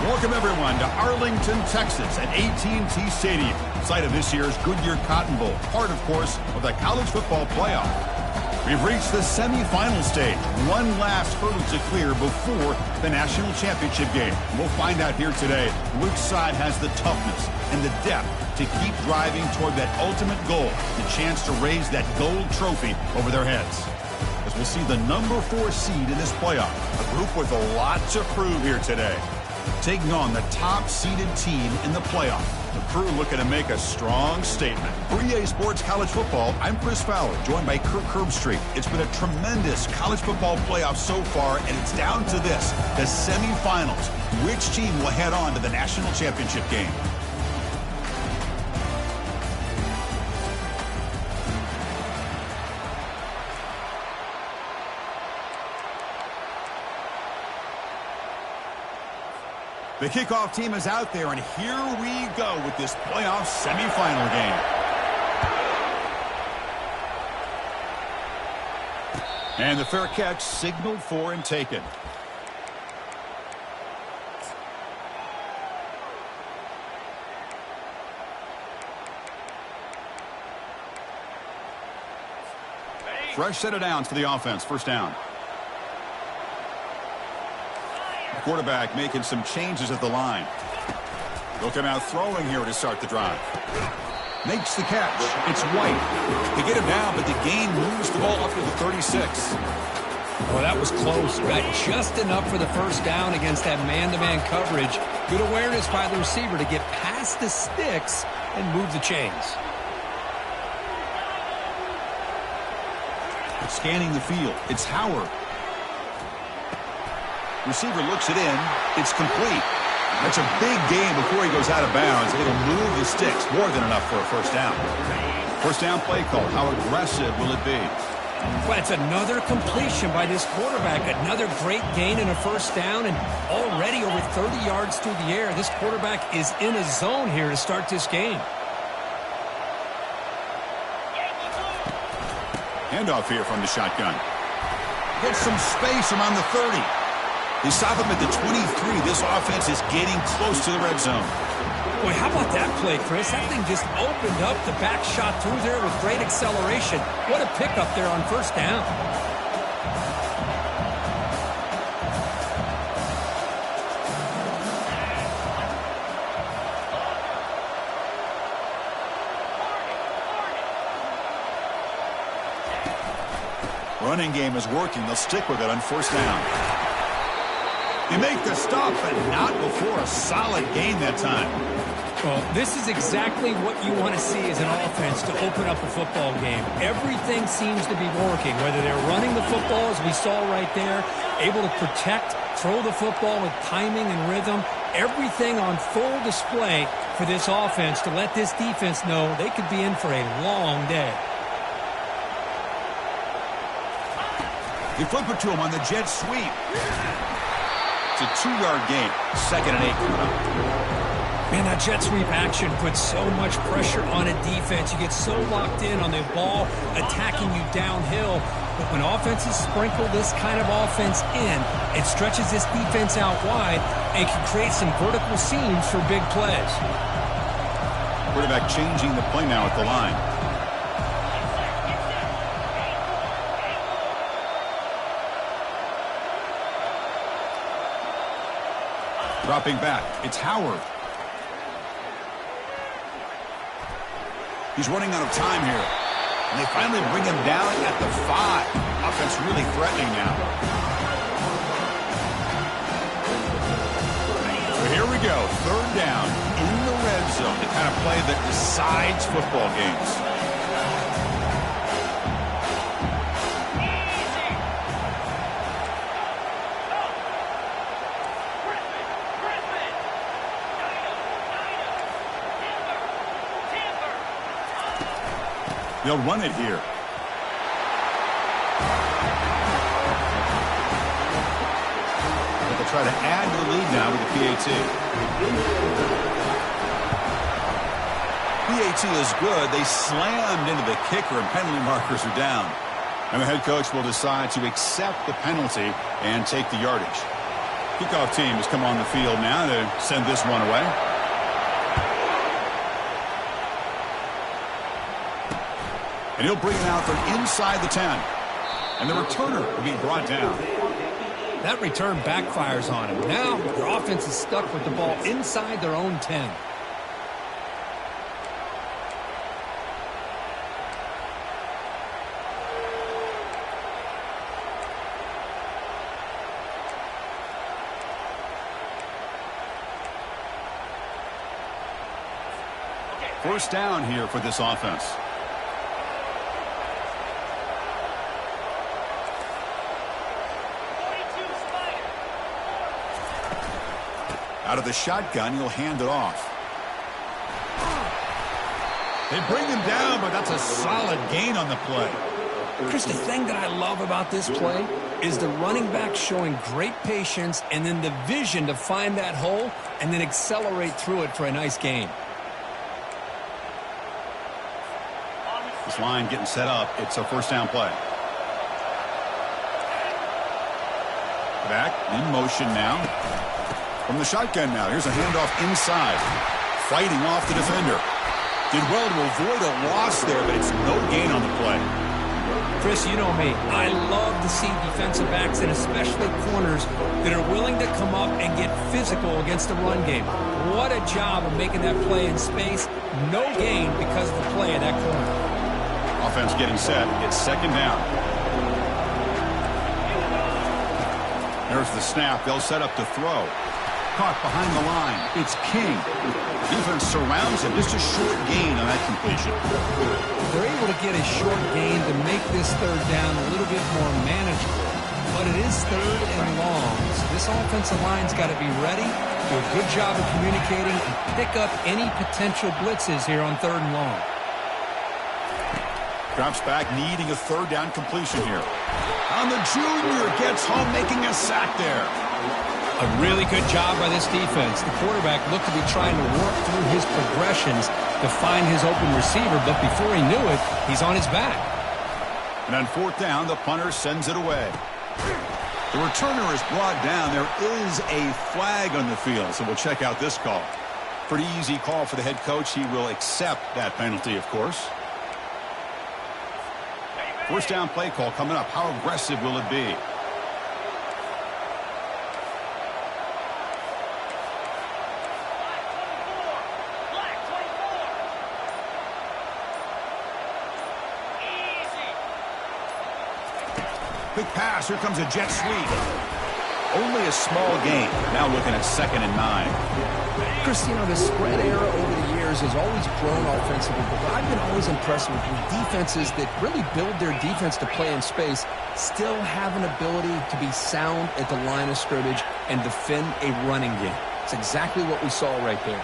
Welcome, everyone, to Arlington, Texas at AT&T Stadium, site of this year's Goodyear Cotton Bowl, part, of course, of the college football playoff. We've reached the semifinal stage, one last hurdle to clear before the national championship game. We'll find out here today which side has the toughness and the depth to keep driving toward that ultimate goal, the chance to raise that gold trophy over their heads. As we'll see the number 4 seed in this playoff, a group with a lot to prove here today, taking on the top-seeded team in the playoff. The crew looking to make a strong statement. For EA Sports College Football, I'm Chris Fowler, joined by Kirk Herbstreit. It's been a tremendous college football playoff so far, and it's down to this, the semifinals. Which team will head on to the national championship game? The kickoff team is out there, and here we go with this playoff semifinal game. And the fair catch signaled for and taken. Fresh set of downs for the offense. First down. Quarterback making some changes at the line. They'll come out throwing here to start the drive. Makes the catch. It's White. They get him down, but the gain moves the ball up to the 36. Well, that was close. Got just enough for the first down against that man-to-man coverage. Good awareness by the receiver to get past the sticks and move the chains. Scanning the field. It's Howard. Receiver looks it in. It's complete. That's a big gain before he goes out of bounds. It'll move the sticks. More than enough for a first down. First down play call. How aggressive will it be? Well, it's another completion by this quarterback. Another great gain in a first down, and already over 30 yards through the air. This quarterback is in a zone here to start this game. Handoff here from the shotgun. Gets some space around the 30. They stop him at the 23. This offense is getting close to the red zone. Boy, how about that play, Chris? That thing just opened up. The back shot through there with great acceleration. What a pickup there on first down. Running game is working. They'll stick with it on first down. They make the stop, but not before a solid gain that time. Well, this is exactly what you want to see as an offense to open up a football game. Everything seems to be working, whether they're running the football, as we saw right there, able to protect, throw the football with timing and rhythm. Everything on full display for this offense to let this defense know they could be in for a long day. They flip it to him on the jet sweep. It's a 2-yard gain. 2nd and 8 coming up. Man, that jet sweep action puts so much pressure on a defense. You get so locked in on the ball attacking you downhill. But when offenses sprinkle this kind of offense in, it stretches this defense out wide and can create some vertical seams for big plays. Quarterback changing the play now at the line. Dropping back, it's Howard. He's running out of time here. And they finally bring him down at the 5. Offense really threatening now. So here we go, 3rd down in the red zone. The kind of play that decides football games. They'll run it here. But they'll try to add to the lead now with the PAT. PAT is good. They slammed into the kicker, and penalty markers are down. And the head coach will decide to accept the penalty and take the yardage. Kickoff team has come on the field now to send this one away. And he'll bring it out from inside the 10. And the returner will be brought down. That return backfires on him. Now their offense is stuck with the ball inside their own 10. First down here for this offense. Out of the shotgun, he'll hand it off. They bring him down, but that's a solid gain on the play. Chris, the thing that I love about this play is the running back showing great patience and then the vision to find that hole and then accelerate through it for a nice gain. This line getting set up. It's a first down play. Back in motion now. From the shotgun now. Here's a handoff inside. Fighting off the defender. Did well to avoid a loss there, but it's no gain on the play. Chris, you know me. I love to see defensive backs and especially corners that are willing to come up and get physical against the run game. What a job of making that play in space. No gain because of the play of that corner. Offense getting set. It's second down. There's the snap. They'll set up to throw. Caught behind the line. It's King. Defense surrounds him. Just a short gain on that completion. They're able to get a short gain to make this third down a little bit more manageable. But it is third and long. So this offensive line's got to be ready, do a good job of communicating, and pick up any potential blitzes here on third and long. Drops back, needing a third down completion here. On the junior, gets home, making a sack there. A really good job by this defense. The quarterback looked to be trying to work through his progressions to find his open receiver, but before he knew it, he's on his back. And on fourth down, the punter sends it away. The returner is brought down. There is a flag on the field, so we'll check out this call. Pretty easy call for the head coach. He will accept that penalty, of course. First down play call coming up. How aggressive will it be? Quick pass. Here comes a jet sweep. Only a small gain. Now looking at 2nd and 9. Chris, you know, the spread era over the years has always grown offensively, but I've been always impressed with defenses that really build their defense to play in space, still have an ability to be sound at the line of scrimmage and defend a running game. It's exactly what we saw right there.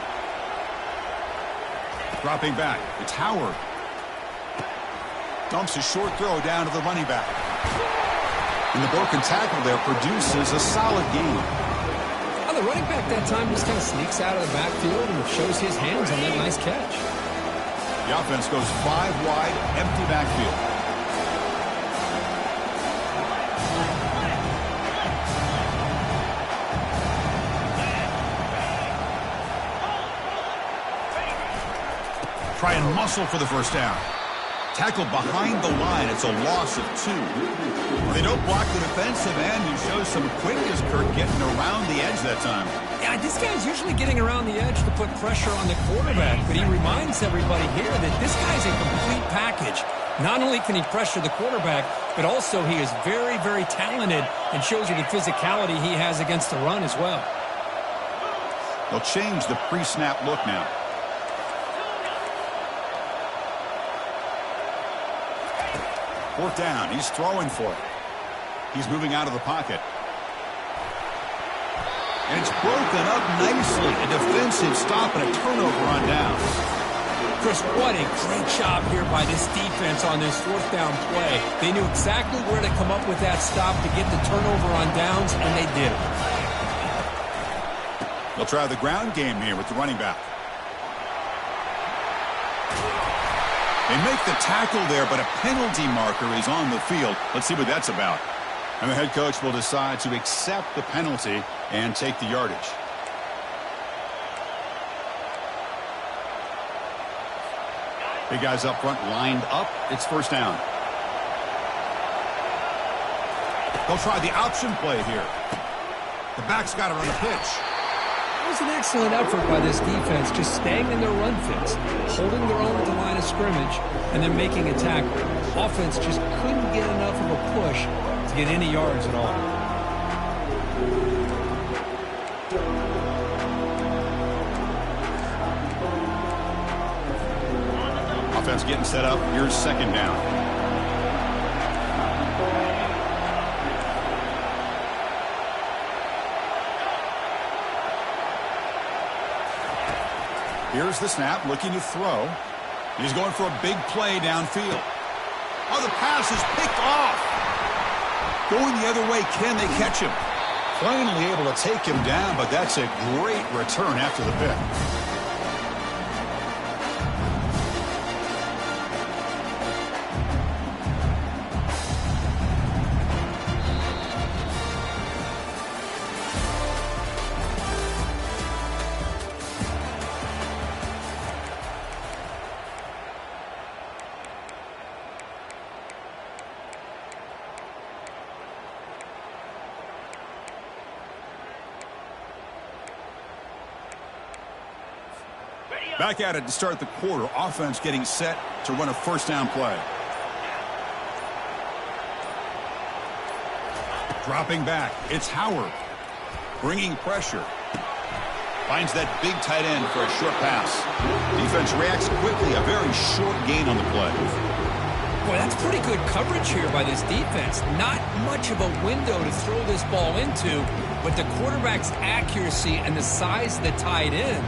Dropping back. It's Howard. Dumps a short throw down to the running back. And the broken tackle there produces a solid gain. Well, the running back that time just kind of sneaks out of the backfield and shows his hands on that nice catch. The offense goes 5 wide, empty backfield. Try and muscle for the first down. Tackled behind the line. It's a loss of 2. They don't block the defensive end, who shows some quickness, Kirk, getting around the edge that time. Yeah, this guy's usually getting around the edge to put pressure on the quarterback, but he reminds everybody here that this guy's a complete package. Not only can he pressure the quarterback, but also he is very, very talented and shows you the physicality he has against the run as well. They'll change the pre-snap look now. Fourth down. He's throwing for it. He's moving out of the pocket. And it's broken up nicely. A defensive stop and a turnover on downs. Chris, what a great job here by this defense on this fourth down play. They knew exactly where to come up with that stop to get the turnover on downs, and they did it. They'll try the ground game here with the running back. They make the tackle there, but a penalty marker is on the field. Let's see what that's about. And the head coach will decide to accept the penalty and take the yardage. Big guys up front lined up. It's first down. They'll try the option play here. The back's got it on the pitch. It was an excellent effort by this defense, just staying in their run fits, holding their own at the line of scrimmage, and then making a tackle. Offense just couldn't get enough of a push to get any yards at all. Offense getting set up. Here's second down. Here's the snap, looking to throw. He's going for a big play downfield. Oh, the pass is picked off. Going the other way, can they catch him? Finally able to take him down, but that's a great return after the pick. Back at it to start the quarter. Offense getting set to run a first down play. Dropping back. It's Howard. Bringing pressure. Finds that big tight end for a short pass. Defense reacts quickly. A very short gain on the play. Boy, that's pretty good coverage here by this defense. Not much of a window to throw this ball into, but the quarterback's accuracy and the size of the tight end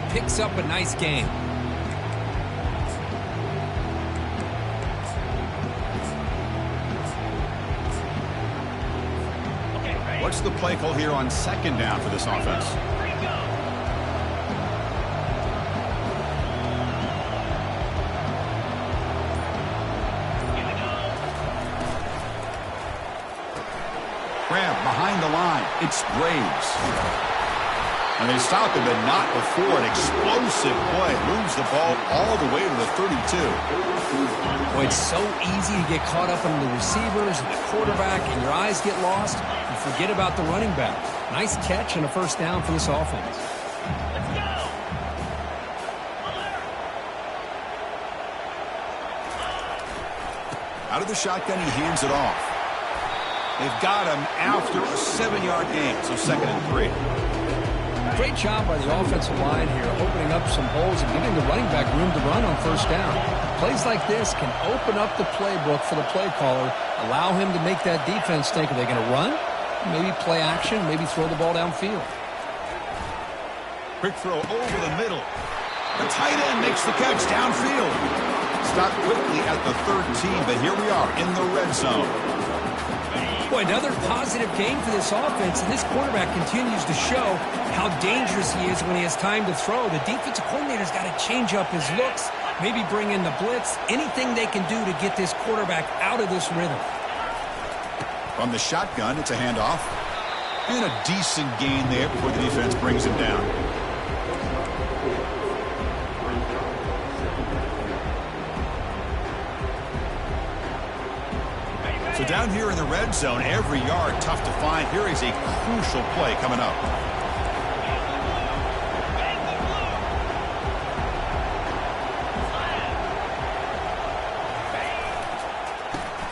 picks up a nice gain. What's the play call here on second down for this offense? Grab behind the line. It's Graves. And they stop him, but not before an explosive play. Moves the ball all the way to the 32. Boy, it's so easy to get caught up in the receivers and the quarterback, and your eyes get lost. You forget about the running back. Nice catch and a first down for this offense. Let's go! Out of the shotgun, he hands it off. They've got him after a 7-yard gain, so 2nd and 3. Great job by the offensive line here, opening up some holes and giving the running back room to run on first down. Plays like this can open up the playbook for the play caller, allow him to make that defense think, are they going to run? Maybe play action, maybe throw the ball downfield. Quick throw over the middle. The tight end makes the catch downfield. Stopped quickly at the 13, but here we are in the red zone. Boy, another positive game for this offense, and this quarterback continues to show how dangerous he is when he has time to throw. The defensive coordinator's got to change up his looks, maybe bring in the blitz, anything they can do to get this quarterback out of this rhythm. From the shotgun, it's a handoff. And a decent gain there before the defense brings him down. So down here in the red zone, every yard tough to find. Here is a crucial play coming up.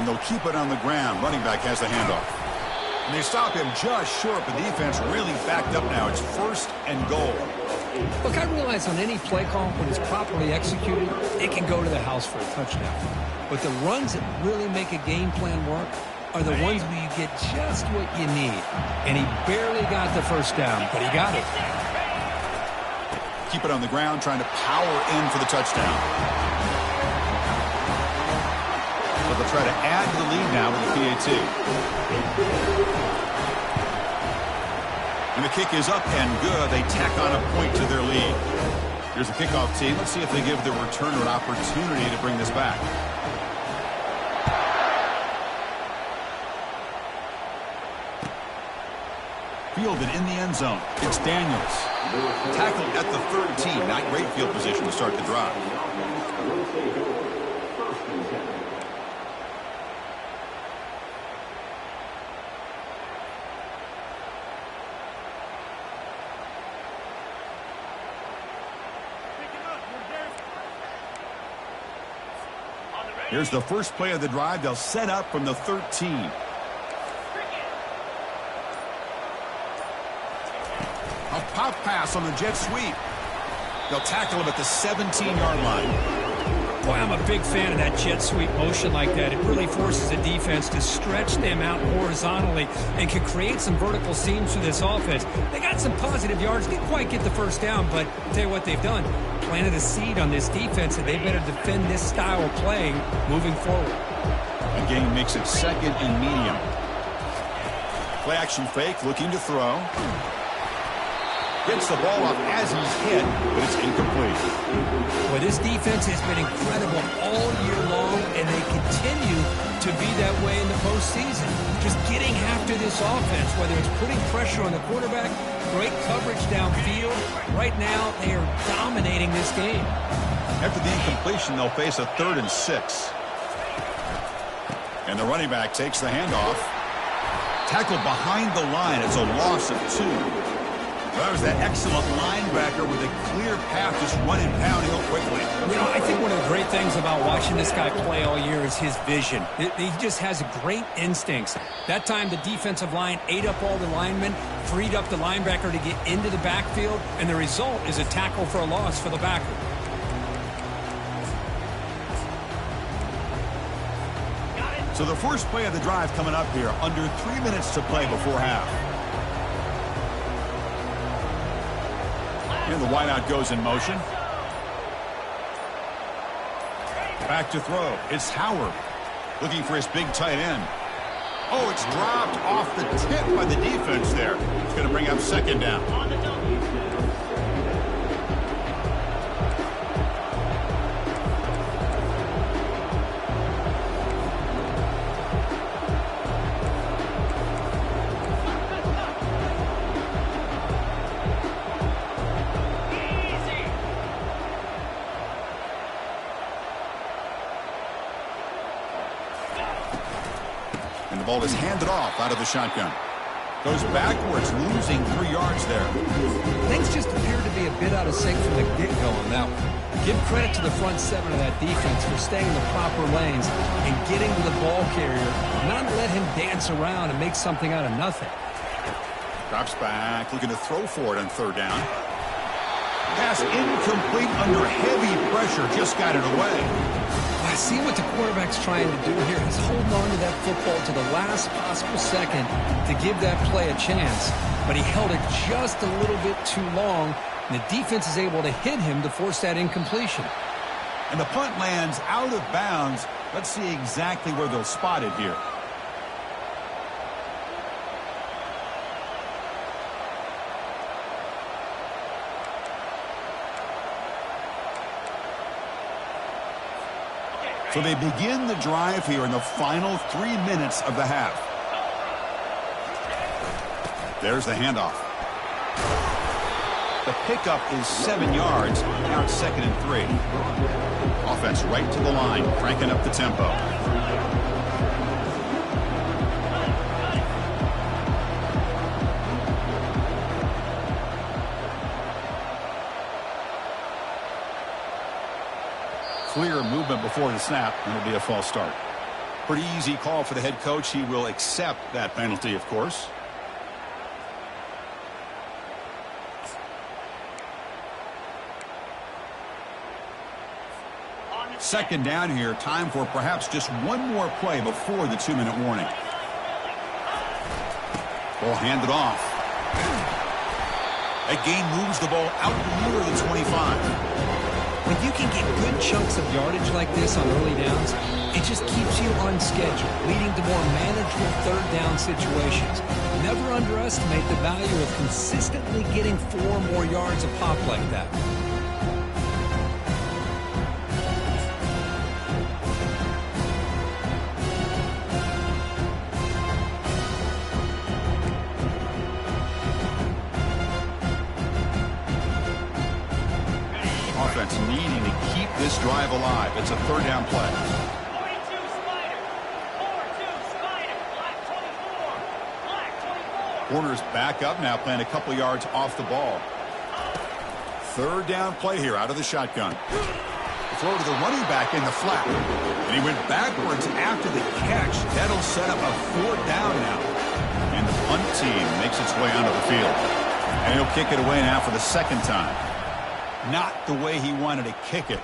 And they'll keep it on the ground. Running back has the handoff. And they stop him just short, but the defense really backed up now. It's 1st and goal. Look, I realize on any play call, when it's properly executed, it can go to the house for a touchdown. But the runs that really make a game plan work are the ones where you get just what you need. And he barely got the first down, but he got it. Keep it on the ground, trying to power in for the touchdown. But they'll try to add to the lead now with the PAT. And the kick is up and good. They tack on a point to their lead. Here's the kickoff team. Let's see if they give the returner an opportunity to bring this back. fielded in the end zone. It's Daniels. Tackled at the 13. Not great field position to start the drive. Here's the first play of the drive. They'll set up from the 13. A pop pass on the jet sweep. They'll tackle him at the 17-yard line. Boy, I'm a big fan of that jet sweep motion like that. It really forces the defense to stretch them out horizontally and can create some vertical seams for this offense. They got some positive yards. Didn't quite get the first down, but I'll tell you what they've done. Planted a seed on this defense, and they better defend this style of playing moving forward. The game makes it second and medium. Play action fake, looking to throw. Gets the ball off as he's hit, but it's incomplete. Well, this defense has been incredible all year long, and they continue to be that way in the postseason. Just getting after this offense, whether it's putting pressure on the quarterback, great coverage downfield. Right now, they are dominating this game. After the incompletion, they'll face a 3rd and 6. And the running back takes the handoff. Tackled behind the line. It's a loss of 2. That was that excellent linebacker with a clear path, just running downhill quickly. You know, I think one of the great things about watching this guy play all year is his vision. He just has great instincts. That time, the defensive line ate up all the linemen, freed up the linebacker to get into the backfield, and the result is a tackle for a loss for the backer. So the first play of the drive coming up here, under 3 minutes to play before half. And the wideout goes in motion. Back to throw. It's Howard looking for his big tight end. Oh, it's dropped off the tip by the defense there. It's going to bring up second down. Ball is handed off out of the shotgun. Goes backwards, losing 3 yards there. Things just appear to be a bit out of sync from the get-go on that one. Give credit to the front 7 of that defense for staying in the proper lanes and getting to the ball carrier, not let him dance around and make something out of nothing. Drops back, looking to throw for it on 3rd down. Pass incomplete under heavy pressure, just got it away. I see what the quarterback's trying to do here. He's holding on to that football to the last possible second to give that play a chance. But he held it just a little bit too long, and the defense is able to hit him to force that incompletion. And the punt lands out of bounds. Let's see exactly where they'll spot it here. So they begin the drive here in the final 3 minutes of the half. There's the handoff. The pickup is 7 yards. Now it's 2nd and 3. Offense right to the line, cranking up the tempo. Clear movement before the snap, and it'll be a false start. Pretty easy call for the head coach. He will accept that penalty, of course. Second down here. Time for perhaps just one more play before the 2-minute warning. Ball handed off. That gain moves the ball out near the 25. When you can get good chunks of yardage like this on early downs, it just keeps you on schedule, leading to more manageable 3rd down situations. Never underestimate the value of consistently getting 4 more yards a pop like that. this drive alive. It's a third down play. Corners back up now, playing a couple yards off the ball. Third down play here out of the shotgun. Throw to the running back in the flat. And he went backwards after the catch. That'll set up a fourth down now. And the punt team makes its way onto the field. And he'll kick it away now for the second time. Not the way he wanted to kick it.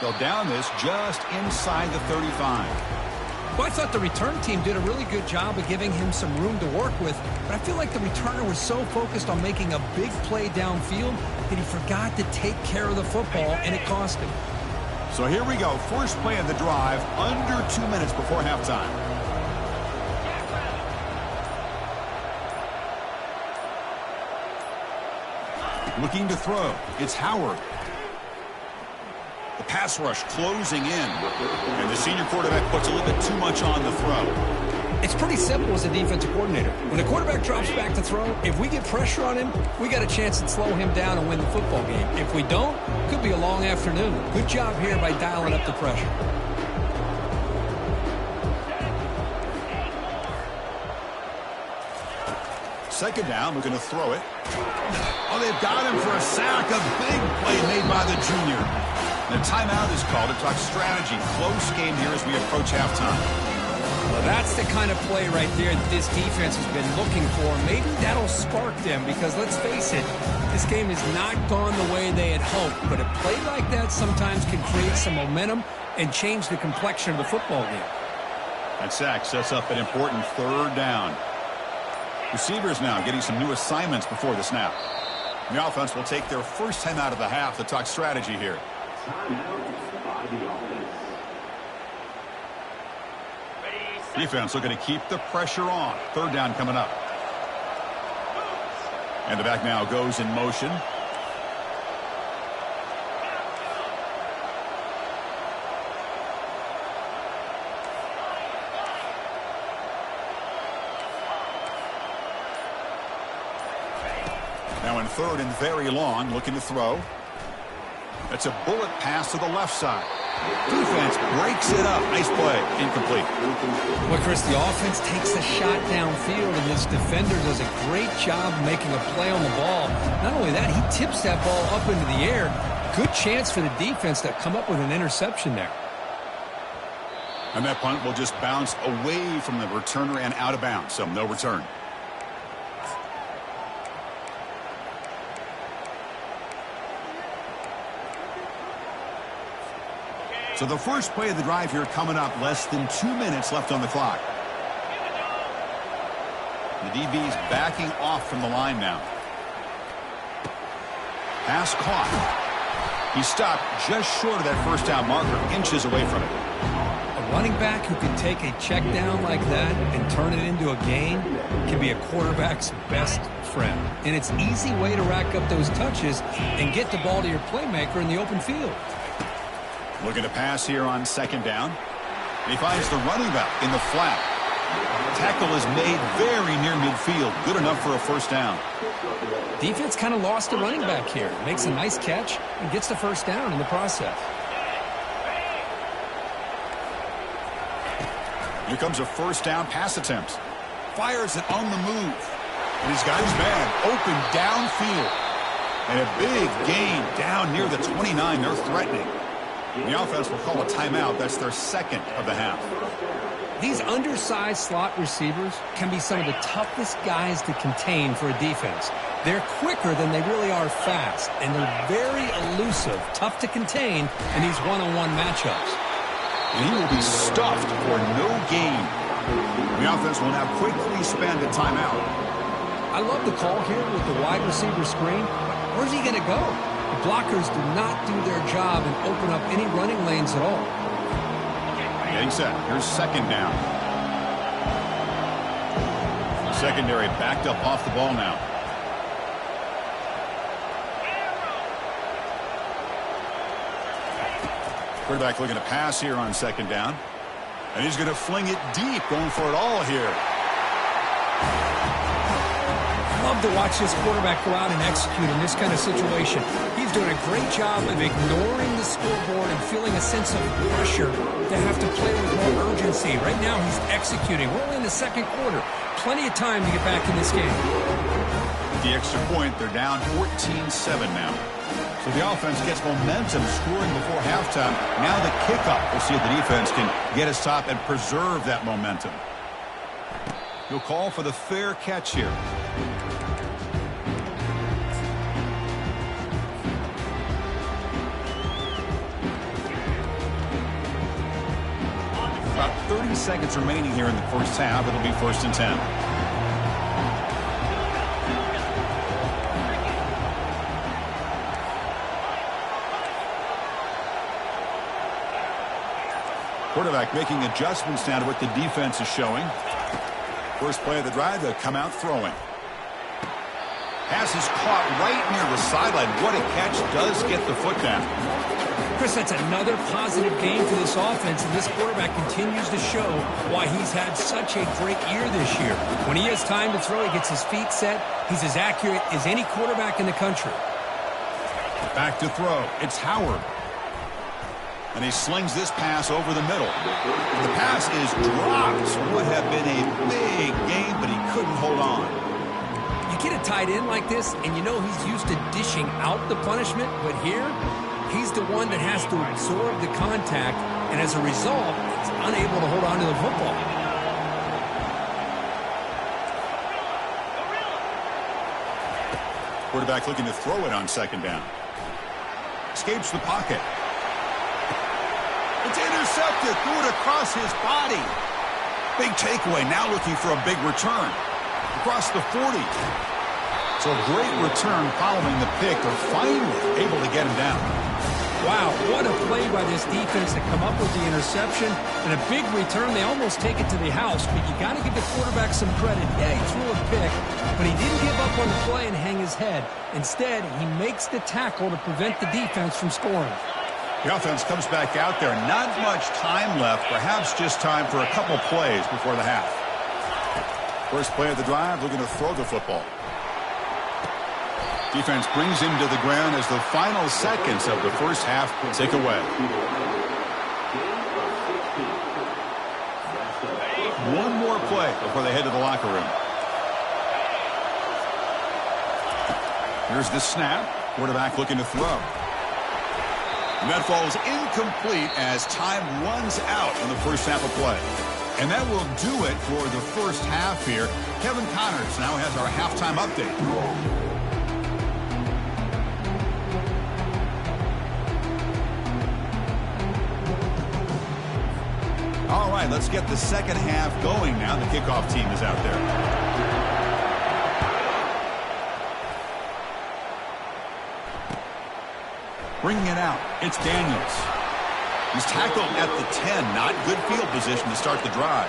They'll down this just inside the 35. Well, I thought the return team did a really good job of giving him some room to work with, but I feel like the returner was so focused on making a big play downfield that he forgot to take care of the football, and it cost him. So here we go. First play of the drive, under 2 minutes before halftime. Looking to throw. It's Howard. The pass rush closing in. And the senior quarterback puts a little bit too much on the throw. It's pretty simple as a defensive coordinator. When the quarterback drops back to throw, if we get pressure on him, we got a chance to slow him down and win the football game. If we don't, it could be a long afternoon. Good job here by dialing up the pressure. Second down, we're going to throw it. Oh, they've got him for a sack. A big play made by the junior. The timeout is called to talk strategy. Close game here as we approach halftime. Well, that's the kind of play right there that this defense has been looking for. Maybe that'll spark them because, let's face it, this game has not gone the way they had hoped. But a play like that sometimes can create some momentum and change the complexion of the football game. That sack sets up an important third down. Receivers now getting some new assignments before the snap. The offense will take their first time out of the half to talk strategy here. Defense looking to keep the pressure on. Third down coming up. And the back now goes in motion. Now in third and very long, looking to throw. That's a bullet pass to the left side. Defense breaks it up. Nice play. Incomplete. Well, Chris, the offense takes the shot downfield, and this defender does a great job making a play on the ball. Not only that, he tips that ball up into the air. Good chance for the defense to come up with an interception there. And that punt will just bounce away from the returner and out of bounds, so no return. So the first play of the drive here coming up, less than 2 minutes left on the clock. The DB's backing off from the line now. Pass caught. He stopped just short of that first down marker, inches away from it. A running back who can take a check down like that and turn it into a gain can be a quarterback's best friend. And it's an easy way to rack up those touches and get the ball to your playmaker in the open field. Looking to pass here on second down. He finds the running back in the flat. Tackle is made very near midfield. Good enough for a first down. Defense kind of lost the running back here. Makes a nice catch and gets the first down in the process. Here comes a first down pass attempt. Fires it on the move. And he's got his man open downfield. And a big gain down near the 29. They're threatening. The offense will call a timeout. That's their second of the half. These undersized slot receivers can be some of the toughest guys to contain for a defense. They're quicker than they really are fast, and they're very elusive, tough to contain in these one-on-one matchups. And he will be stuffed for no gain. The offense will now quickly spend a timeout. I love the call here with the wide receiver screen. Where's he going to go? The blockers do not do their job and open up any running lanes at all. Getting set. Here's second down. Secondary backed up off the ball now. Quarterback looking to pass here on second down. And he's going to fling it deep, going for it all here. love to watch this quarterback go out and execute in this kind of situation. He's doing a great job of ignoring the scoreboard and feeling a sense of pressure to have to play with more urgency. Right now, he's executing. We're only in the second quarter. Plenty of time to get back in this game. With the extra point, they're down 14-7 now. So the offense gets momentum scoring before halftime. Now the kickoff. We'll see if the defense can get a stop and preserve that momentum. He'll call for the fair catch here. About 30 seconds remaining here in the first half. It'll be 1st and 10. Quarterback making adjustments now to what the defense is showing. First play of the drive, they'll come out throwing. Pass is caught right near the sideline. What a catch. Does get the foot down. Chris, that's another positive game for this offense, and this quarterback continues to show why he's had such a great year this year. When he has time to throw, he gets his feet set. He's as accurate as any quarterback in the country. Back to throw. It's Howard. And he slings this pass over the middle. The pass is dropped. Would have been a big game, but he couldn't hold on. You get a tight end like this, and you know he's used to dishing out the punishment, but here, he's the one that has to absorb the contact, and as a result, he's unable to hold on to the football. Quarterback looking to throw it on second down. Escapes the pocket. It's intercepted. Threw it across his body. Big takeaway. Now looking for a big return. Across the 40. So a great return following the pick. They're finally able to get him down. Wow, what a play by this defense to come up with the interception and a big return. They almost take it to the house, but you got to give the quarterback some credit. Yeah, he threw a pick, but he didn't give up on the play and hang his head. Instead, he makes the tackle to prevent the defense from scoring. The offense comes back out there. Not much time left, perhaps just time for a couple plays before the half. First play of the drive, looking to throw the football. Defense brings him to the ground as the final seconds of the first half tick away. One more play before they head to the locker room. Here's the snap. Quarterback looking to throw. And that falls incomplete as time runs out in the first half of play. And that will do it for the first half here. Kevin Connors now has our halftime update. All right, let's get the second half going now. The kickoff team is out there. Bringing it out, it's Daniels. He's tackled at the 10. Not good field position to start the drive.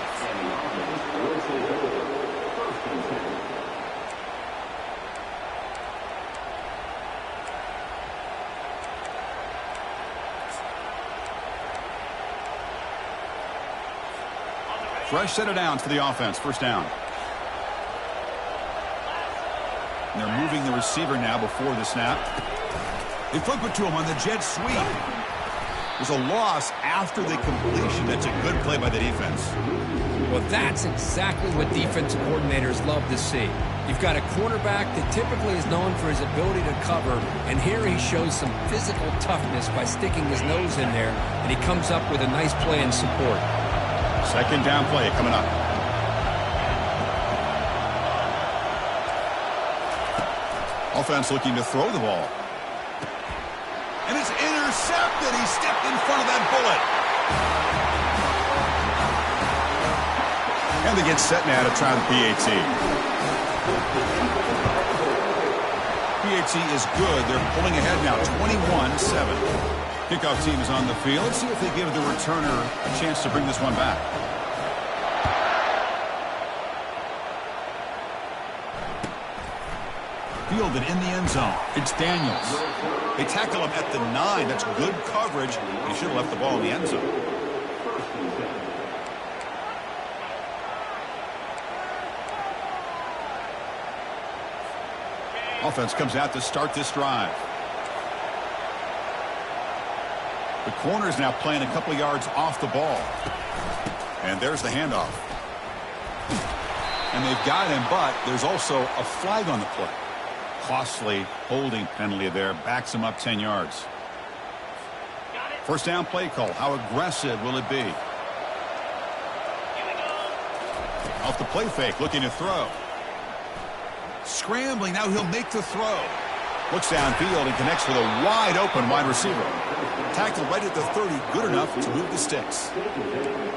Fresh set of downs for the offense. First down. And they're moving the receiver now before the snap. They flip it to him on the jet sweep. There's a loss after the completion. That's a good play by the defense. Well, that's exactly what defensive coordinators love to see. You've got a quarterback that typically is known for his ability to cover, and here he shows some physical toughness by sticking his nose in there, and he comes up with a nice play in support. Second down play coming up. Offense looking to throw the ball. And it's intercepted. He stepped in front of that bullet. And they get set now to try the PAT. PAT is good. They're pulling ahead now, 21-7. Kickoff team is on the field. Let's see if they give the returner a chance to bring this one back. Fielded in the end zone. It's Daniels. They tackle him at the 9. That's good coverage. He should have left the ball in the end zone. Offense comes out to start this drive. The corner's now playing a couple yards off the ball. And there's the handoff. And they've got him, but there's also a flag on the play. Costly holding penalty there. Backs him up 10 yards. First down play call. How aggressive will it be? Off the play fake, looking to throw. Scrambling, now he'll make the throw. Looks downfield and connects with a wide open wide receiver. Tackled right at the 30, good enough to move the sticks.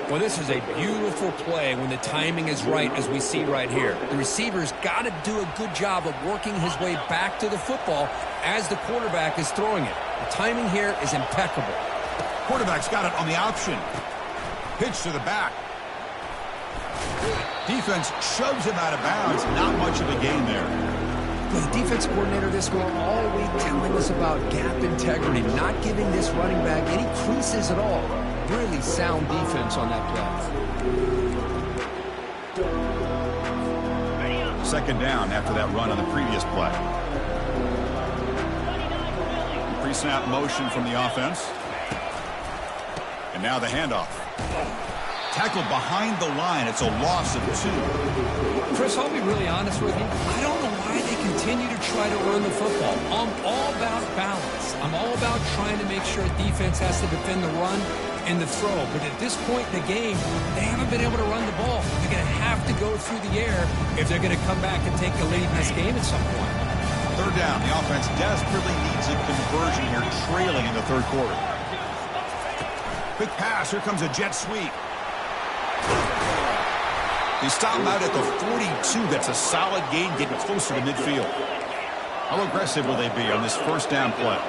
Well, this is a beautiful play when the timing is right, as we see right here. The receiver's got to do a good job of working his way back to the football as the quarterback is throwing it. The timing here is impeccable. Quarterback's got it on the option. Pitch to the back. Defense shoves him out of bounds. Not much of a gain there. Well, the defense coordinator this week all week telling us about gap integrity, not giving this running back any creases at all. Really sound defense on that play. Second down after that run on the previous play. Pre-snap motion from the offense. And now the handoff. Tackled behind the line. It's a loss of 2. Chris, I'll be really honest with you. I don't know why they continue to try to run the football. I'm all about balance. I'm all about trying to make sure defense has to defend the run and the throw. But at this point in the game, they haven't been able to run the ball. They're going to have to go through the air if they're going to come back and take the lead in this game at some point. Third down. The offense desperately needs a conversion here, trailing in the third quarter. Quick pass. Here comes a jet sweep. They stop him out at the 42. That's a solid gain, getting closer to midfield. How aggressive will they be on this first down play?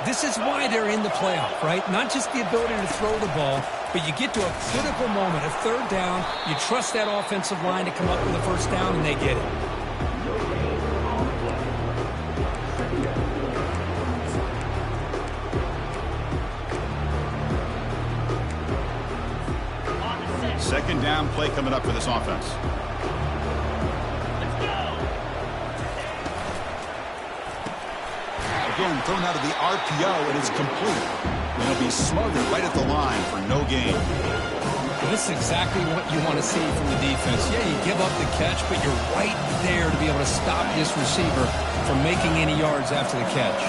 This is why they're in the playoff, right? Not just the ability to throw the ball, but you get to a critical moment, a third down. You trust that offensive line to come up with a first down, and they get it. Second down play coming up for this offense. Again, thrown out of the RPO, and it's complete. And it'll be smothered right at the line for no gain. This is exactly what you want to see from the defense. Yeah, you give up the catch, but you're right there to be able to stop this receiver from making any yards after the catch.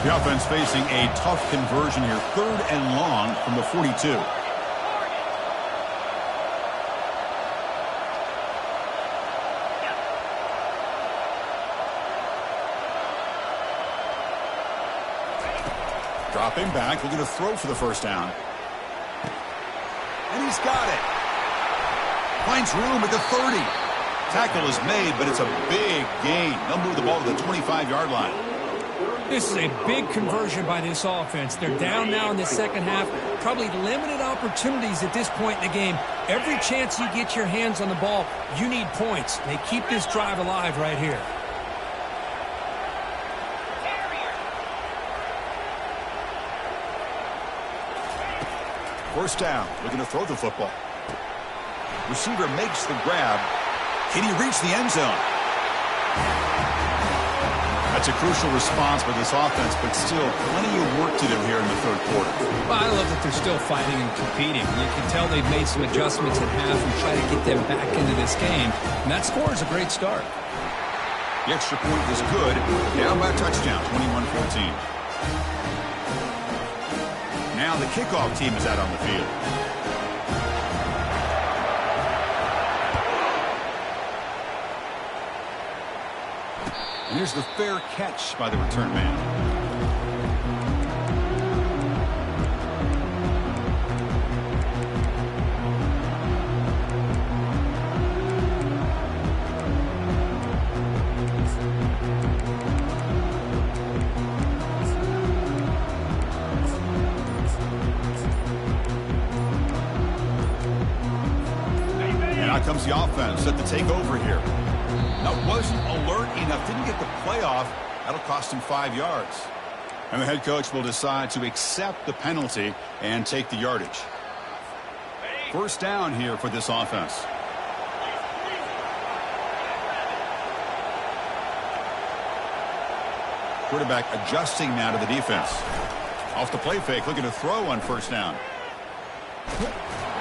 The offense facing a tough conversion here. Third and long from the 42. Dropping back, looking to throw for the first down. And he's got it. Finds room at the 30. Tackle is made, but it's a big gain. They'll move the ball to the 25-yard line. This is a big conversion by this offense. They're down now in the second half. Probably limited opportunities at this point in the game. Every chance you get your hands on the ball, you need points. They keep this drive alive right here. First down, looking to throw the football. Receiver makes the grab. Can he reach the end zone? That's a crucial response by this offense, but still plenty of work to do here in the third quarter. Well, I love that they're still fighting and competing. You can tell they've made some adjustments at half and try to get them back into this game. And that score is a great start. The extra point is good. Down by a touchdown, 21-14. Now the kickoff team is out on the field. And here's the fair catch by the return man. Comes the offense set to take over here. Now wasn't alert enough, didn't get the playoff. That'll cost him 5 yards. And the head coach will decide to accept the penalty and take the yardage. First down here for this offense. 1 Quarterback adjusting now to the defense. Off the play fake, looking to throw on first down.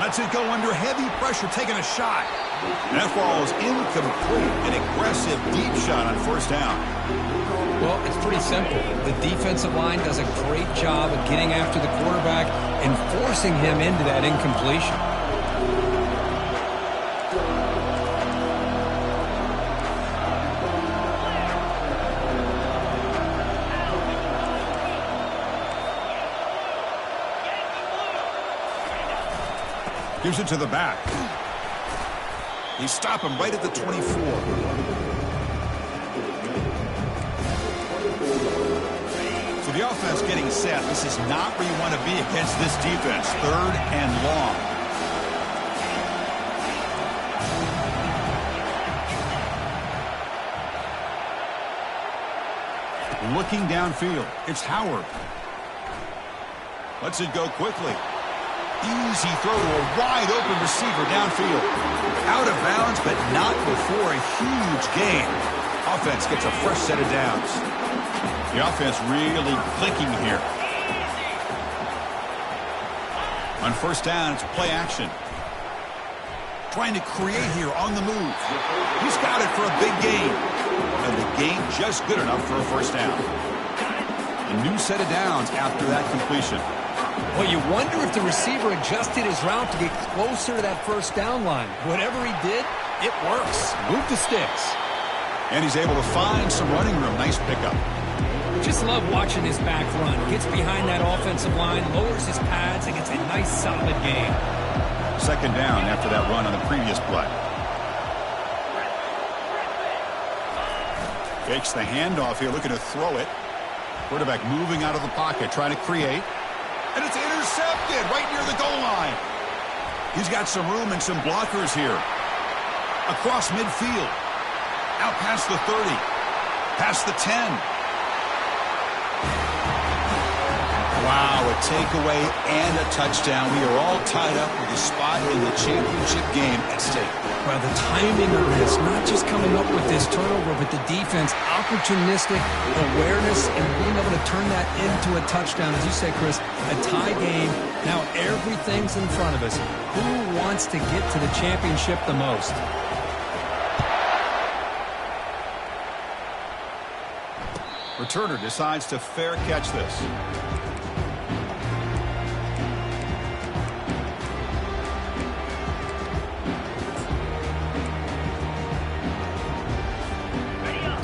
Lets it go under heavy pressure, taking a shot. That falls incomplete. An aggressive deep shot on first down. Well, it's pretty simple. The defensive line does a great job of getting after the quarterback and forcing him into that incompletion. Gives it to the back. They stop him right at the 24. So the offense getting set. This is not where you want to be against this defense. 3rd and long. Looking downfield. It's Howard. Lets it go quickly. Easy throw to a wide-open receiver downfield. Out of bounds, but not before a huge gain. Offense gets a fresh set of downs. The offense really clicking here. On first down, it's play action. Trying to create here on the move. He's got it for a big gain. And the gain just good enough for a first down. A new set of downs after that completion. Well, you wonder if the receiver adjusted his route to get closer to that first down line. Whatever he did, it works. Move the sticks. And he's able to find some running room. Nice pickup. Just love watching his back run. Gets behind that offensive line, lowers his pads, and gets a nice solid gain. Second down after that run on the previous play. Takes the handoff here, looking to throw it. Quarterback moving out of the pocket, trying to create. And it's intercepted right near the goal line. He's got some room and some blockers here. Across midfield. Out past the 30. Past the 10. Wow, a takeaway and a touchdown. We are all tied up with a spot in the championship game at stake. Well, the timing of this, not just coming up with this turnover, but the defense, opportunistic awareness, and being able to turn that into a touchdown. As you say, Chris, a tie game. Now everything's in front of us. Who wants to get to the championship the most? Returner decides to fair catch this.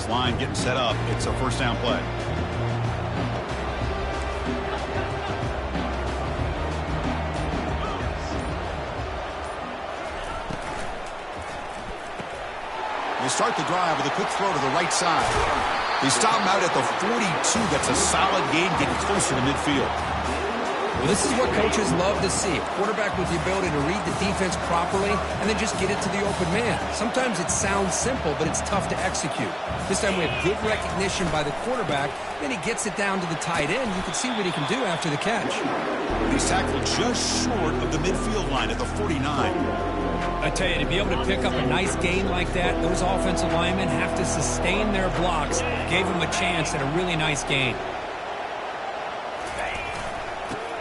Line getting set up. It's a first down play. They start the drive with a quick throw to the right side. They stop him out at the 42. That's a solid gain, getting closer to midfield. Well, this is what coaches love to see. A quarterback with the ability to read the defense properly and then just get it to the open man. Sometimes it sounds simple, but it's tough to execute. This time we have good recognition by the quarterback. Then he gets it down to the tight end. You can see what he can do after the catch. He's tackled just short of the midfield line at the 49. I tell you, to be able to pick up a nice gain like that, those offensive linemen have to sustain their blocks. Gave him a chance at a really nice gain.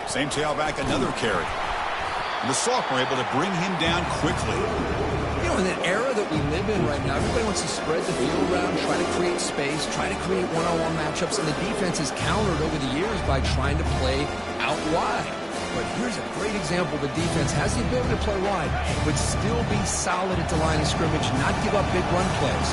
Same tailback, another carry. And the sophomore able to bring him down quickly. You know, in an era that we live in right now, everybody wants to spread the field around, try to create space, try to create one-on-one matchups, and the defense has countered over the years by trying to play out wide. But here's a great example. The defense has the ability to play wide, but still be solid at the line of scrimmage, not give up big run plays.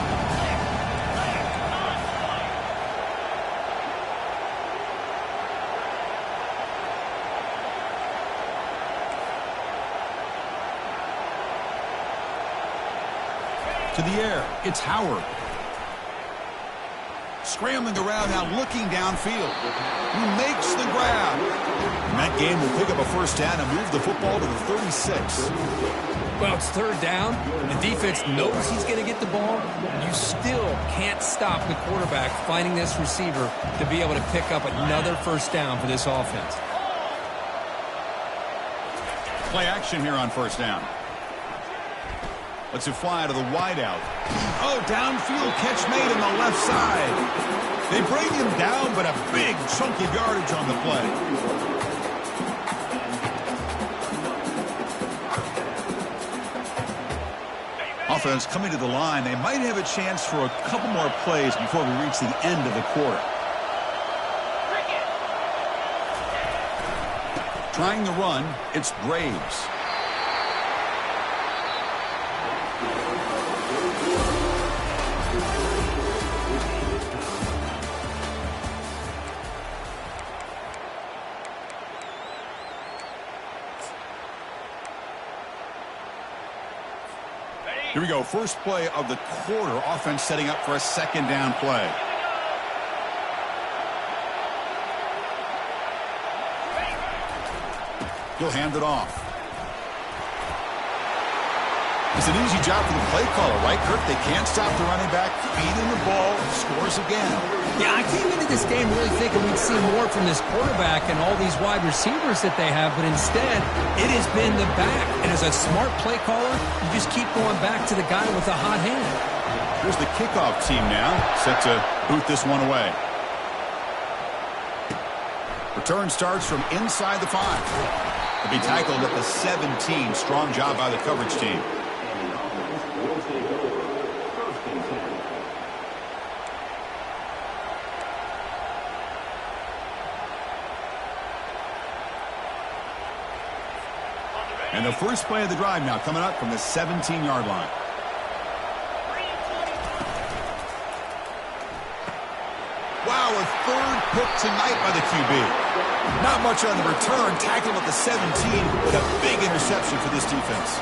To the air, it's Howard. Scrambling around now, looking downfield. Who makes the grab? And that game will pick up a first down and move the football to the 36. Well, it's third down. The defense knows he's going to get the ball. You still can't stop the quarterback finding this receiver to be able to pick up another first down for this offense. Play action here on first down. Lets it fly to the wideout. Oh, downfield catch made on the left side. They bring him down, but a big chunk of yardage on the play. Offense coming to the line. They might have a chance for a couple more plays before we reach the end of the quarter. Trying the run, it's Graves. Here we go. First play of the quarter. Offense setting up for a second down play. He'll hand it off. It's an easy job for the play caller, right, Kirk? They can't stop the running back, feeding the ball, scores again. Yeah, I came into this game really thinking we'd see more from this quarterback and all these wide receivers that they have, but instead, it has been the back. And as a smart play caller, you just keep going back to the guy with the hot hand. Here's the kickoff team now, set to boot this one away. Return starts from inside the 5. He'll be tackled at the 17. Strong job by the coverage team. And the first play of the drive now coming up from the 17-yard line. Wow, a third pick tonight by the QB. Not much on the return. Tackled at the 17, but a big interception for this defense.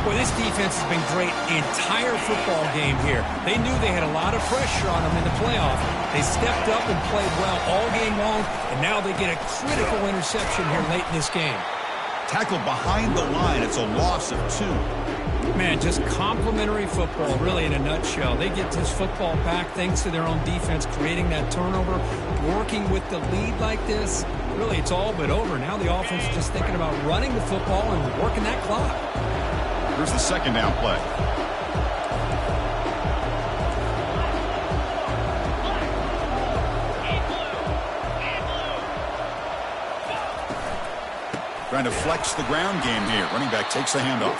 Well, this defense has been great the entire football game here. They knew they had a lot of pressure on them in the playoff. They stepped up and played well all game long, and now they get a critical interception here late in this game. Tackled behind the line. It's a loss of 2. Man, just complimentary football, really, in a nutshell. They get this football back thanks to their own defense, creating that turnover, working with the lead like this. Really, it's all but over. Now the offense is just thinking about running the football and working that clock. Here's the second down play. Trying to flex the ground game here. Running back takes the handoff.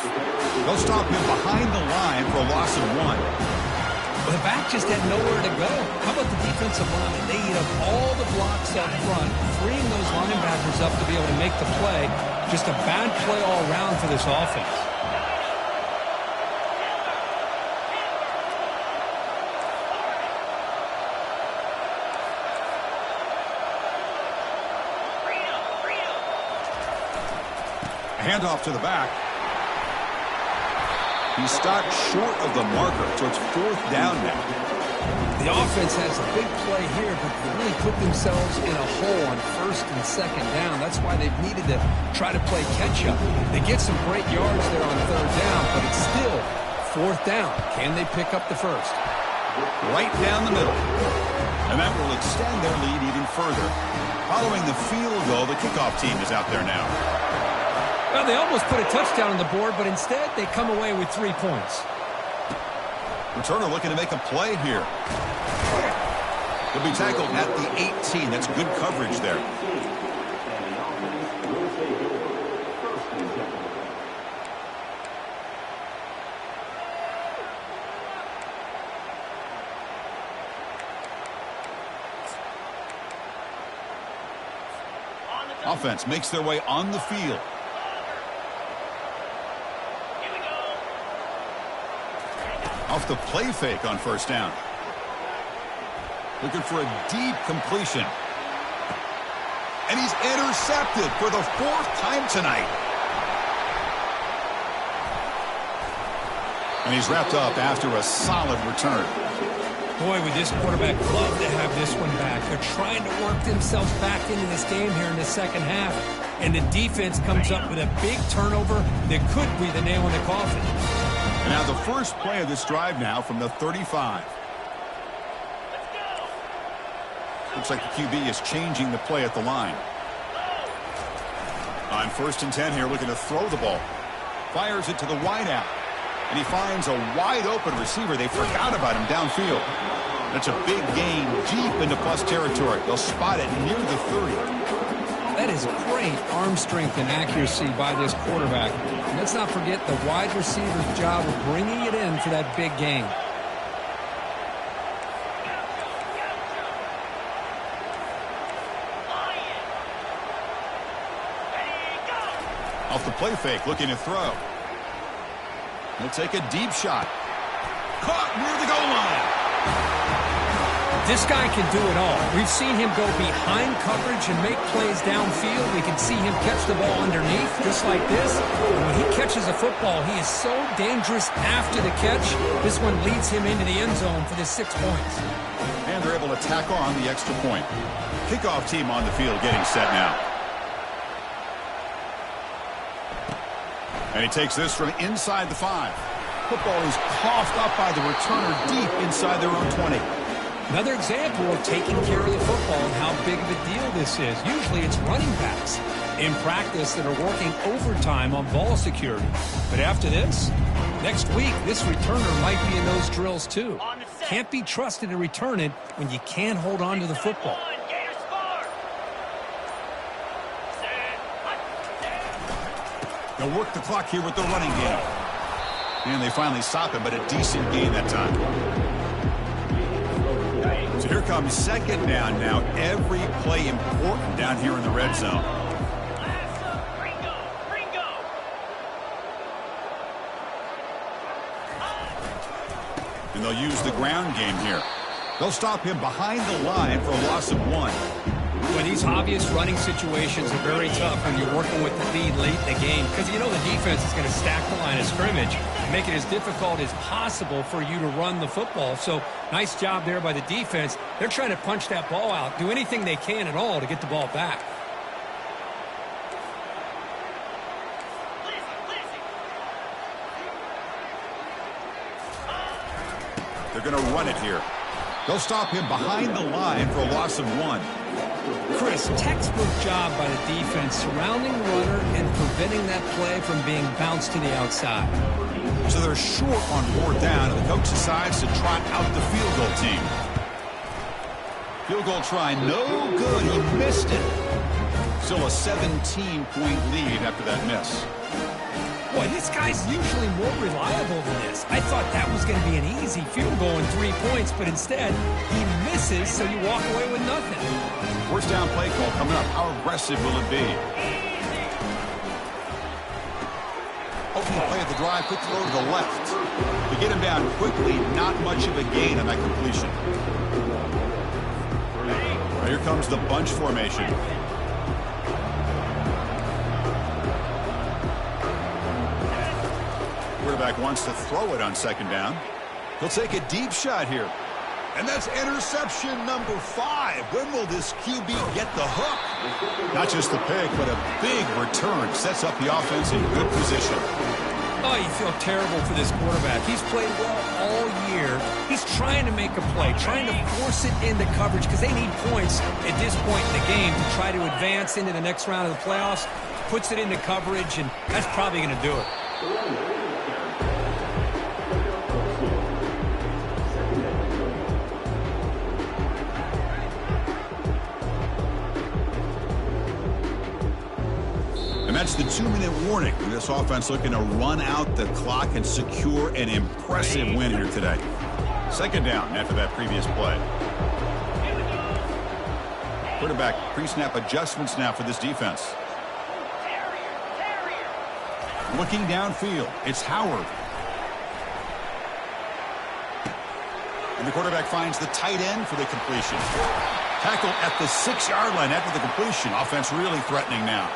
They'll stop him behind the line for a loss of 1. Well, the back just had nowhere to go. How about the defensive line? They eat up all the blocks up front, freeing those linebackers up to be able to make the play. Just a bad play all around for this offense. Handoff to the back. He stopped short of the marker, so it's 4th down now. The offense has a big play here, but they really put themselves in a hole on 1st and 2nd down. That's why they've needed to try to play catch-up. They get some great yards there on 3rd down, but it's still 4th down. Can they pick up the 1st? Right down the middle. And that will extend their lead even further. Following the field goal, the kickoff team is out there now. Well, they almost put a touchdown on the board, but instead they come away with 3 points. Returner looking to make a play here. He'll be tackled at the 18. That's good coverage there. Offense makes their way on the field. Off the play fake on 1st down. Looking for a deep completion. And he's intercepted for the 4th time tonight. And he's wrapped up after a solid return. Boy, would this quarterback love to have this one back. They're trying to work themselves back into this game here in the 2nd half. And the defense comes up with a big turnover that could be the nail in the coffin. And now the first play of this drive now from the 35. Looks like the QB is changing the play at the line. On 1st and 10 here, looking to throw the ball. Fires it to the wideout. And he finds a wide open receiver. They forgot about him downfield. That's a big gain deep into plus territory. They'll spot it near the 30. That is great arm strength and accuracy by this quarterback. And let's not forget the wide receiver's job of bringing it in for that big gain. Off the play fake, looking to throw. He'll take a deep shot. Caught near the goal line. This guy can do it all. We've seen him go behind coverage and make plays downfield. We can see him catch the ball underneath, just like this. And when he catches a football, he is so dangerous after the catch. This one leads him into the end zone for the 6 points. And they're able to tack on the extra point. Kickoff team on the field getting set now. And he takes this from inside the 5. Football is coughed up by the returner deep inside their own 20. Another example of taking care of the football and how big of a deal this is. Usually it's running backs in practice that are working overtime on ball security. But after this, next week, this returner might be in those drills too. Can't be trusted to return it when you can't hold on to the football. They'll work the clock here with the running game. And they finally stop it, but a decent gain that time. So here comes second down now. Every play important down here in the red zone. And they'll use the ground game here. They'll stop him behind the line for a loss of 1. Well, these obvious running situations are very tough when you're working with the lead late in the game because you know the defense is going to stack the line of scrimmage and make it as difficult as possible for you to run the football. So nice job there by the defense. They're trying to punch that ball out, do anything they can at all to get the ball back. They're going to run it here. They'll stop him behind the line for a loss of 1. Chris, textbook job by the defense surrounding the runner and preventing that play from being bounced to the outside. So they're short on 4th down, and the coach decides to trot out the field goal team. Field goal try, no good. He missed it. Still a 17-point lead after that miss. Boy, this guy's usually more reliable than this. I thought that was going to be an easy field goal in 3 points, but instead, he misses, so you walk away with nothing. First down play call coming up. How aggressive will it be? Opening play of the drive, quick throw to the left. To get him down quickly, not much of a gain on that completion. Here comes the bunch formation. Quarterback wants to throw it on second down. He'll take a deep shot here. And that's interception number 5. When will this QB get the hook? Not just the pick, but a big return. Sets up the offense in good position. Oh, you feel terrible for this quarterback. He's played well all year. He's trying to make a play, trying to force it into coverage because they need points at this point in the game to try to advance into the next round of the playoffs. Puts it into coverage, and that's probably going to do it. That's the 2-minute warning. This offense looking to run out the clock and secure an impressive win here today. Second down after that previous play. Quarterback pre-snap adjustments now for this defense. Looking downfield, it's Howard. And the quarterback finds the tight end for the completion. Tackle at the 6-yard line after the completion. Offense really threatening now.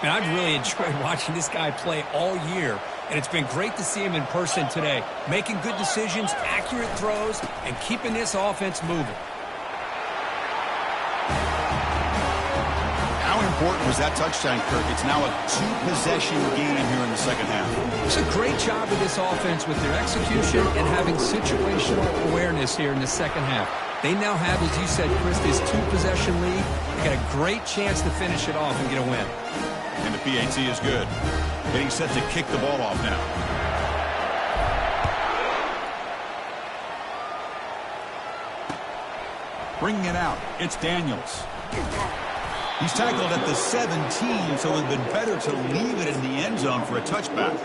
And I've really enjoyed watching this guy play all year, and it's been great to see him in person today, making good decisions, accurate throws, and keeping this offense moving. How important was that touchdown, Kirk? It's now a 2-possession game here in the second half. It's a great job of this offense with their execution and having situational awareness here in the second half. They now have, as you said, Chris, this 2-possession lead. They got a great chance to finish it off and get a win. And the PAT is good. Getting set to kick the ball off now. Bringing it out, it's Daniels. He's tackled at the 17, so it would have been better to leave it in the end zone for a touchback.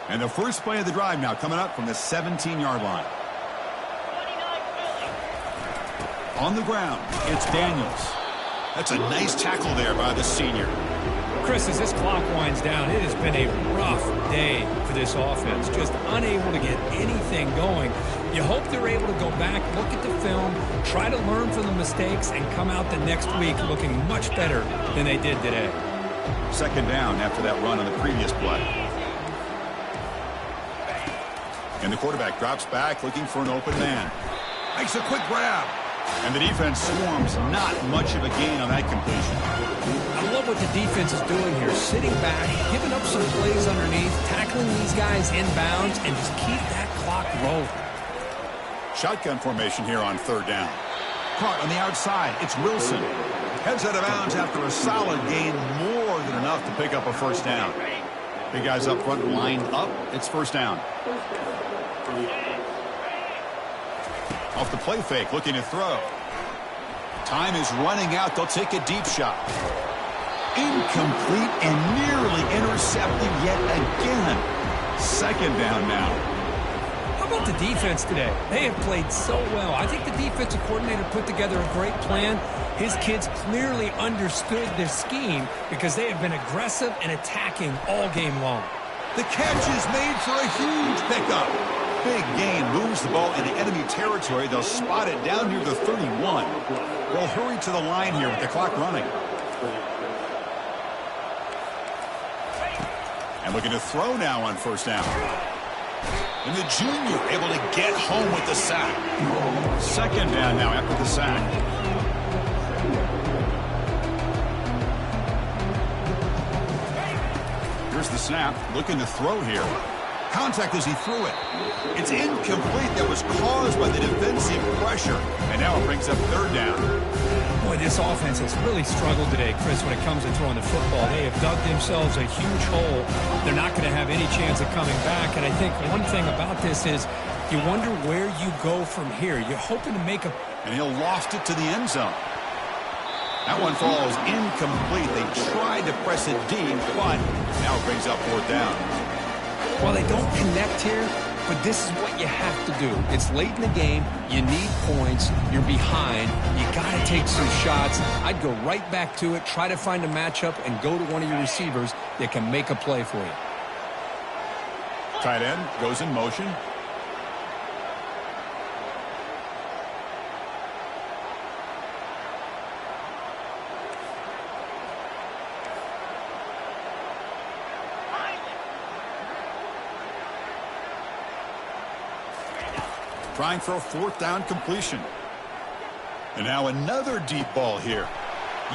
And the first play of the drive now coming up from the 17-yard line. On the ground, it's Daniels. That's a nice tackle there by the senior. Chris, as this clock winds down, it has been a rough day for this offense. Just unable to get anything going. You hope they're able to go back, look at the film, try to learn from the mistakes, and come out the next week looking much better than they did today. Second down after that run on the previous play. And the quarterback drops back looking for an open man. Makes a quick grab. And the defense swarms, not much of a gain on that completion. I love what the defense is doing here. Sitting back, giving up some plays underneath, tackling these guys inbounds, and just keep that clock rolling. Shotgun formation here on third down. Caught on the outside. It's Wilson. Heads out of bounds after a solid gain, more than enough to pick up a first down. Big guys up front lined up. It's first down. Off the play fake, looking to throw. Time is running out. They'll take a deep shot. Incomplete and nearly intercepted yet again. Second down now. How about the defense today? They have played so well. I think the defensive coordinator put together a great plan. His kids clearly understood their scheme because they have been aggressive and attacking all game long. The catch is made for a huge pickup. Big gain, moves the ball into enemy territory. They'll spot it down near the 31. They'll hurry to the line here with the clock running. And looking to throw now on first down. And the junior able to get home with the sack. Second down now after the sack. Here's the snap, looking to throw here. Contact as he threw it. It's incomplete. That was caused by the defensive pressure. And now it brings up third down. Boy, this offense has really struggled today, Chris, when it comes to throwing the football. They have dug themselves a huge hole. They're not going to have any chance of coming back. And I think one thing about this is you wonder where you go from here. You're hoping to make a... And he'll loft it to the end zone. That one falls incomplete. They tried to press it deep, but now it brings up fourth down. Well, they don't connect here, but this is what you have to do. It's late in the game. You need points. You're behind. You got to take some shots. I'd go right back to it, try to find a matchup, and go to one of your receivers that can make a play for you. Tight end goes in motion. Trying for a fourth down completion. And now another deep ball here.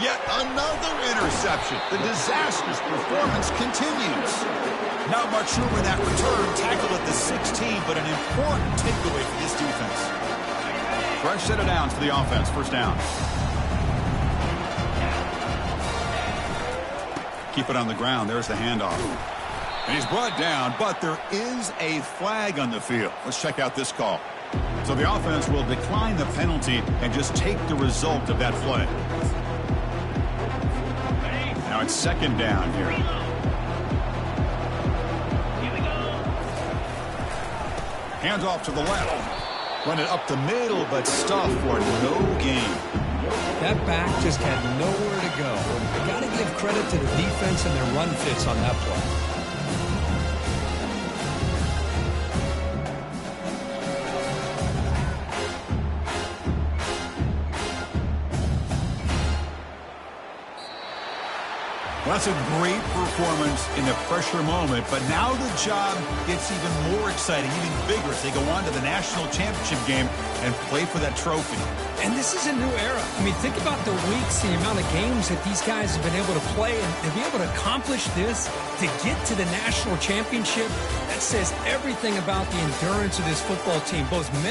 Yet another interception. The disastrous performance continues. Not much room in that return. Tackled at the 16, but an important takeaway for this defense. Fresh set of downs for the offense. First down. Keep it on the ground. There's the handoff. And he's brought down, but there is a flag on the field. Let's check out this call. So the offense will decline the penalty and just take the result of that play. Now it's second down here. Hands off to the left. Run it up the middle, but stuff for no gain. That back just had nowhere to go. You got to give credit to the defense and their run fits on that play. Well, that's a great performance in the pressure moment, but now the job gets even more exciting, even bigger as they go on to the national championship game and play for that trophy. And this is a new era. I mean, think about the weeks, the amount of games that these guys have been able to play, and to be able to accomplish this, to get to the national championship, that says everything about the endurance of this football team, both men